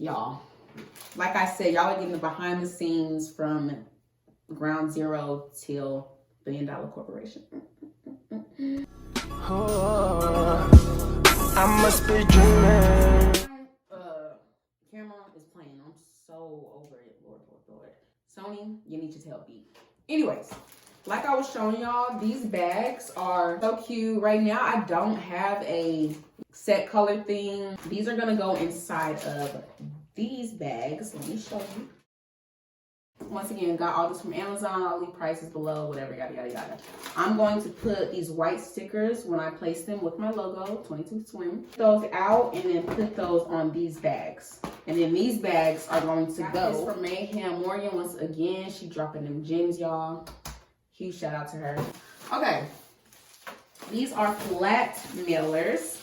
y'all. Like I said, y'all are getting the behind the scenes from ground zero till $1 billion corporation. I must be dreaming. Camera is playing. I'm so over it. Lord. Sony, you need your tail beat. Anyways, like I was showing y'all, these bags are so cute. Right now, I don't have a set color thing. These are gonna go inside of these bags. Let me show you. Once again, got all this from Amazon. I'll leave prices below, whatever, yada, yada, yada. I'm going to put these white stickers when I place them with my logo, 22 Swim. Put those out and then put those on these bags. And then these bags are going to go. This from Mayhem Morgan. Once again, she dropping them gems, y'all. Huge shout out to her. Okay. These are flat mailers.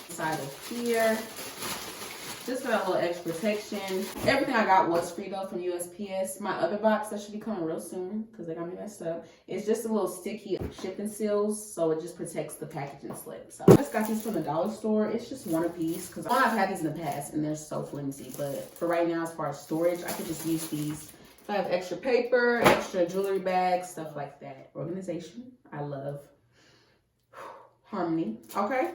Inside of here. Just got a little extra protection. Everything I got was free though from USPS. My other box that should be coming real soon because they got me messed up. It's just a little sticky shipping seals, so it just protects the packaging slip. So I just got these from the dollar store. It's just one a piece because I've had these in the past and they're so flimsy. But for right now, as far as storage, I could just use these. If I have extra paper, extra jewelry bags, stuff like that. Organization, I love. Harmony, okay.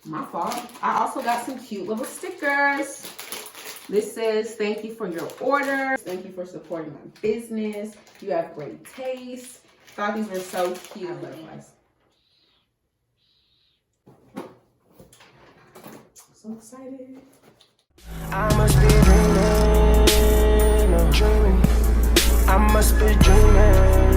My fault. I also got some cute little stickers. This says, thank you for your order. Thank you for supporting my business. You have great taste. Thought these were so cute. I love butterflies. So excited. I must be dreaming. I must be dreaming.